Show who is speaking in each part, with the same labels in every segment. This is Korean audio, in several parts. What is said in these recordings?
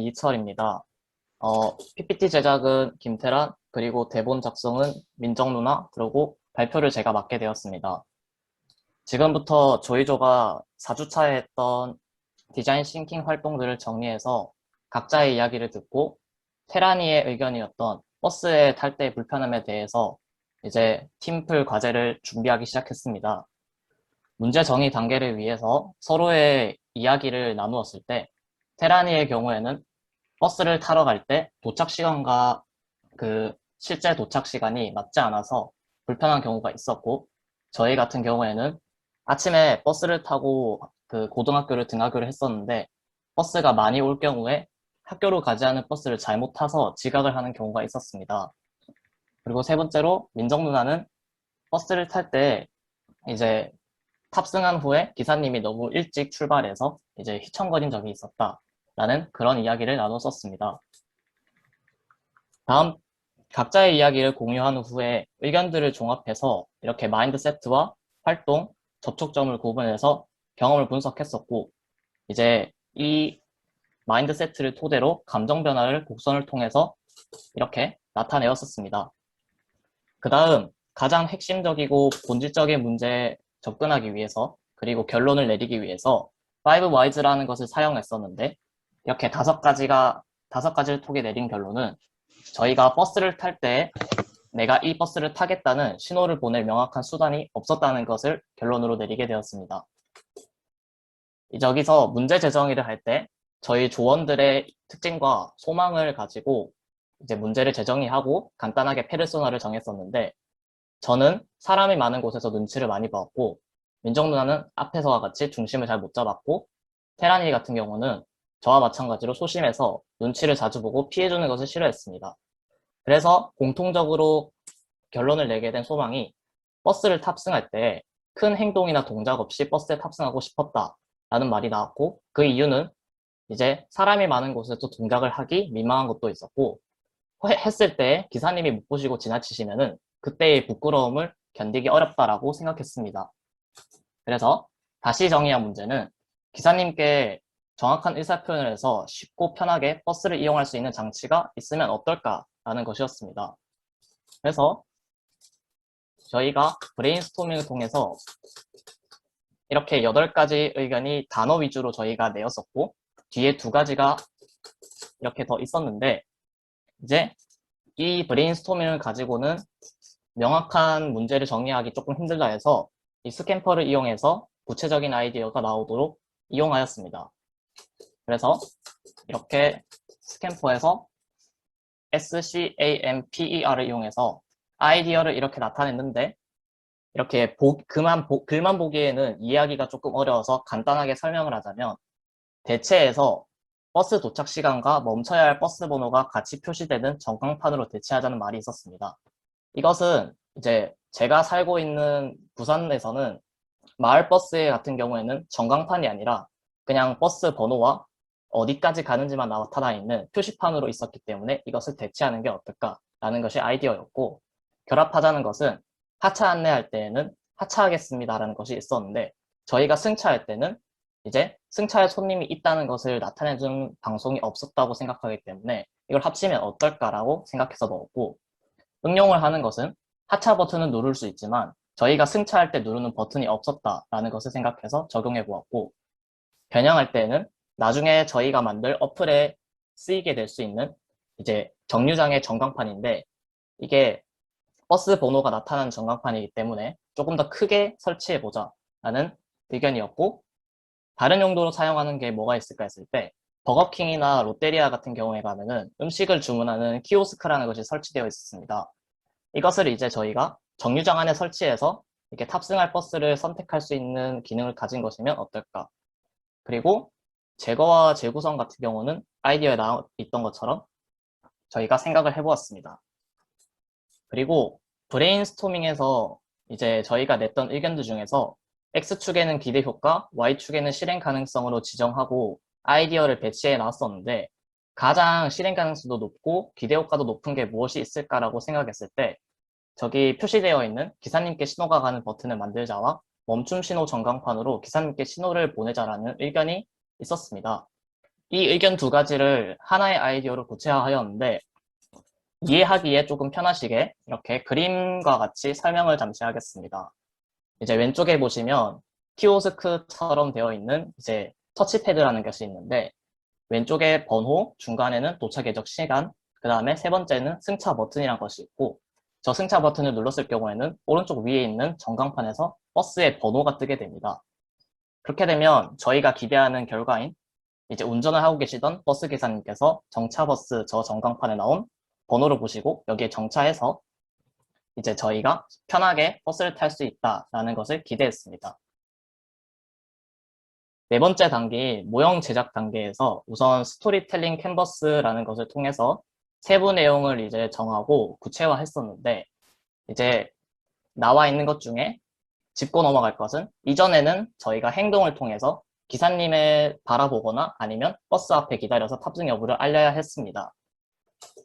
Speaker 1: 이철입니다. PPT 제작은 김태란, 그리고 대본 작성은 민정 누나, 그리고 발표를 제가 맡게 되었습니다. 지금부터 조이조가 4주차에 했던 디자인 싱킹 활동들을 정리해서 각자의 이야기를 듣고 테란이의 의견이었던 버스에 탈 때 불편함에 대해서 이제 팀플 과제를 준비하기 시작했습니다. 문제 정의 단계를 위해서 서로의 이야기를 나누었을 때 테란이의 경우에는 버스를 타러 갈 때 도착 시간과 그 실제 도착 시간이 맞지 않아서 불편한 경우가 있었고, 저희 같은 경우에는 아침에 버스를 타고 그 고등학교를 등하교를 했었는데 버스가 많이 올 경우에 학교로 가지 않은 버스를 잘못 타서 지각을 하는 경우가 있었습니다. 그리고 세 번째로 민정 누나는 버스를 탈 때 이제 탑승한 후에 기사님이 너무 일찍 출발해서 이제 휘청거린 적이 있었다라는 그런 이야기를 나눴었습니다. 다음 각자의 이야기를 공유한 후에 의견들을 종합해서 이렇게 마인드세트와 활동, 접촉점을 구분해서 경험을 분석했었고, 이제 이 마인드세트를 토대로 감정 변화를 곡선을 통해서 이렇게 나타내었었습니다. 그 다음 가장 핵심적이고 본질적인 문제에 접근하기 위해서, 그리고 결론을 내리기 위해서 5WHYS라는 것을 사용했었는데, 이렇게 다섯 가지를 통해 내린 결론은 저희가 버스를 탈 때 내가 이 버스를 타겠다는 신호를 보낼 명확한 수단이 없었다는 것을 결론으로 내리게 되었습니다. 여기서 문제 제정의를 할 때 저희 조원들의 특징과 소망을 가지고 이제 문제를 제정의하고 간단하게 페르소나를 정했었는데, 저는 사람이 많은 곳에서 눈치를 많이 봤고, 민정 누나는 앞에서와 같이 중심을 잘 못 잡았고, 테란이 같은 경우는 저와 마찬가지로 소심해서 눈치를 자주 보고 피해주는 것을 싫어했습니다. 그래서 공통적으로 결론을 내게 된 소망이 버스를 탑승할 때 큰 행동이나 동작 없이 버스에 탑승하고 싶었다라는 말이 나왔고, 그 이유는 이제 사람이 많은 곳에서 동작을 하기 민망한 것도 있었고, 했을 때 기사님이 못 보시고 지나치시면은 그때의 부끄러움을 견디기 어렵다라고 생각했습니다. 그래서 다시 정의한 문제는 기사님께 정확한 의사표현을 해서 쉽고 편하게 버스를 이용할 수 있는 장치가 있으면 어떨까라는 것이었습니다. 그래서 저희가 브레인스토밍을 통해서 이렇게 8가지 의견이 단어 위주로 저희가 내었었고, 뒤에 2가지가 이렇게 더 있었는데, 이제 이 브레인스토밍을 가지고는 명확한 문제를 정리하기 조금 힘들다 해서 이 스캠퍼를 이용해서 구체적인 아이디어가 나오도록 이용하였습니다. 그래서 이렇게 스캠퍼에서 SCAMPER을 이용해서 아이디어를 이렇게 나타냈는데, 이렇게 글만 보기에는 이해하기가 조금 어려워서 간단하게 설명을 하자면, 대체해서 버스 도착 시간과 멈춰야 할 버스 번호가 같이 표시되는 전광판으로 대체하자는 말이 있었습니다. 이것은 이제 제가 살고 있는 부산에서는 마을버스 같은 경우에는 전광판이 아니라 그냥 버스 번호와 어디까지 가는지만 나타나 있는 표시판으로 있었기 때문에 이것을 대체하는 게 어떨까라는 것이 아이디어였고, 결합하자는 것은 하차 안내할 때에는 하차하겠습니다라는 것이 있었는데, 저희가 승차할 때는 이제 승차에 손님이 있다는 것을 나타내주는 방송이 없었다고 생각하기 때문에 이걸 합치면 어떨까라고 생각해서 넣었고, 응용을 하는 것은 하차 버튼은 누를 수 있지만 저희가 승차할 때 누르는 버튼이 없었다라는 것을 생각해서 적용해 보았고, 변형할 때는 나중에 저희가 만들 어플에 쓰이게 될 수 있는 이제 정류장의 전광판인데, 이게 버스 번호가 나타나는 전광판이기 때문에 조금 더 크게 설치해보자 라는 의견이었고, 다른 용도로 사용하는 게 뭐가 있을까 했을 때 버거킹이나 롯데리아 같은 경우에 가면은 음식을 주문하는 키오스크라는 것이 설치되어 있었습니다. 이것을 이제 저희가 정류장 안에 설치해서 이렇게 탑승할 버스를 선택할 수 있는 기능을 가진 것이면 어떨까. 그리고 제거와 재구성 같은 경우는 아이디어에 나와 있던 것처럼 저희가 생각을 해보았습니다. 그리고 브레인스토밍에서 이제 저희가 냈던 의견들 중에서 X축에는 기대 효과, Y축에는 실행 가능성으로 지정하고 아이디어를 배치해 놨었는데, 가장 실행 가능성도 높고 기대 효과도 높은 게 무엇이 있을까라고 생각했을 때 저기 표시되어 있는 기사님께 신호가 가는 버튼을 만들자와 멈춤 신호 전광판으로 기사님께 신호를 보내자라는 의견이 있었습니다. 이 의견 두 가지를 하나의 아이디어로 구체화하였는데 이해하기에 조금 편하시게 이렇게 그림과 같이 설명을 잠시 하겠습니다. 이제 왼쪽에 보시면 키오스크처럼 되어 있는 이제 터치패드라는 것이 있는데 왼쪽에 번호, 중간에는 도착 예정 시간, 그 다음에 세 번째는 승차 버튼이라는 것이 있고 저 승차 버튼을 눌렀을 경우에는 오른쪽 위에 있는 전광판에서 버스의 번호가 뜨게 됩니다. 그렇게 되면 저희가 기대하는 결과인 이제 운전을 하고 계시던 버스 기사님께서 정차버스 저 전광판에 나온 번호를 보시고 여기에 정차해서 이제 저희가 편하게 버스를 탈 수 있다라는 것을 기대했습니다. 네 번째 단계인 모형 제작 단계에서 우선 스토리텔링 캔버스라는 것을 통해서 세부 내용을 이제 정하고 구체화했었는데 이제 나와 있는 것 중에 짚고 넘어갈 것은 이전에는 저희가 행동을 통해서 기사님을 바라보거나 아니면 버스 앞에 기다려서 탑승 여부를 알려야 했습니다.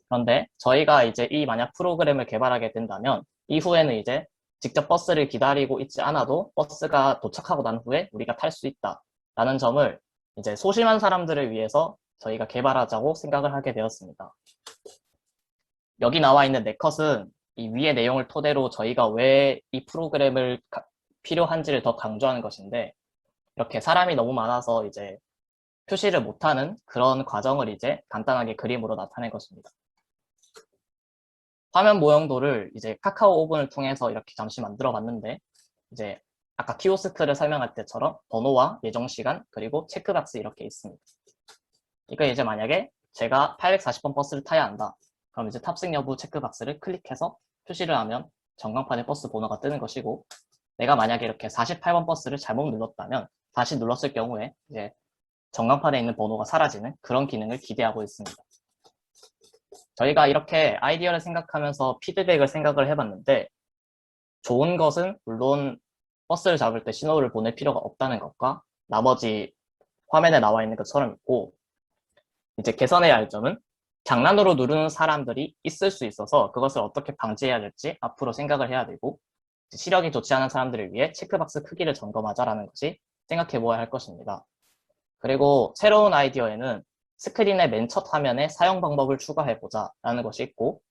Speaker 1: 그런데 저희가 이제 이 만약 프로그램을 개발하게 된다면 이후에는 이제 직접 버스를 기다리고 있지 않아도 버스가 도착하고 난 후에 우리가 탈 수 있다라는 점을 이제 소심한 사람들을 위해서 저희가 개발하자고 생각을 하게 되었습니다. 여기 나와 있는 네컷은 이 위의 내용을 토대로 저희가 왜 이 프로그램을 필요한지를 더 강조하는 것인데 이렇게 사람이 너무 많아서 이제 표시를 못하는 그런 과정을 이제 간단하게 그림으로 나타낸 것입니다. 화면 모형도를 이제 카카오 오븐을 통해서 이렇게 잠시 만들어 봤는데 이제 아까 키오스크를 설명할 때처럼 번호와 예정 시간 그리고 체크박스 이렇게 있습니다. 이거 이제 만약에 제가 840번 버스를 타야 한다. 그럼 이제 탑승 여부 체크박스를 클릭해서 표시를 하면 전광판에 버스 번호가 뜨는 것이고 내가 만약에 이렇게 48번 버스를 잘못 눌렀다면 다시 눌렀을 경우에 이제 전광판에 있는 번호가 사라지는 그런 기능을 기대하고 있습니다. 저희가 이렇게 아이디어를 생각하면서 피드백을 생각을 해봤는데 좋은 것은 물론 버스를 잡을 때 신호를 보낼 필요가 없다는 것과 나머지 화면에 나와 있는 것처럼 있고 이제 개선해야 할 점은 장난으로 누르는 사람들이 있을 수 있어서 그것을 어떻게 방지해야 될지 앞으로 생각을 해야 되고 시력이 좋지 않은 사람들을 위해 체크박스 크기를 점검하자라는 것이 생각해 보아야 할 것입니다. 그리고 새로운 아이디어에는 스크린의 맨 첫 화면에 사용 방법을 추가해보자 라는 것이 있고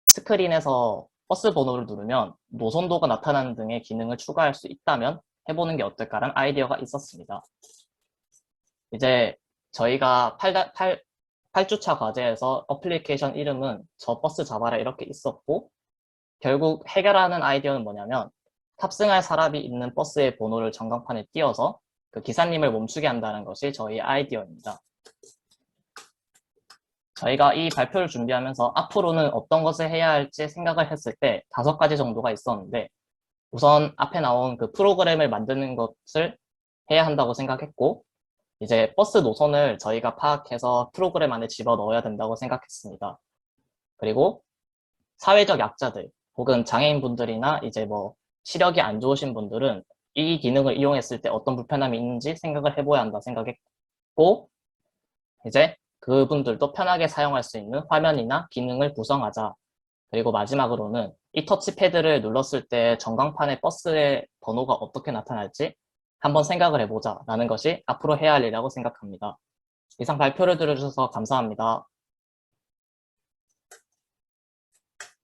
Speaker 1: 스크린에서 버스 번호를 누르면 노선도가 나타나는 등의 기능을 추가할 수 있다면 해보는 게 어떨까라는 아이디어가 있었습니다. 이제 저희가 8주차 과제에서 어플리케이션 이름은 저 버스 잡아라 이렇게 있었고 결국 해결하는 아이디어는 뭐냐면 탑승할 사람이 있는 버스의 번호를 전광판에 띄워서 그 기사님을 멈추게 한다는 것이 저희 아이디어입니다. 저희가 이 발표를 준비하면서 앞으로는 어떤 것을 해야 할지 생각을 했을 때 5가지 정도가 있었는데 우선 앞에 나온 그 프로그램을 만드는 것을 해야 한다고 생각했고 이제 버스 노선을 저희가 파악해서 프로그램 안에 집어넣어야 된다고 생각했습니다. 그리고 사회적 약자들 혹은 장애인분들이나 이제 뭐 시력이 안 좋으신 분들은 이 기능을 이용했을 때 어떤 불편함이 있는지 생각을 해봐야 한다 생각했고 이제 그분들도 편하게 사용할 수 있는 화면이나 기능을 구성하자. 그리고 마지막으로는 이 터치패드를 눌렀을 때 전광판에 버스의 번호가 어떻게 나타날지 한번 생각을 해보자 라는 것이 앞으로 해야 할 일이라고 생각합니다. 이상 발표를 들어주셔서 감사합니다.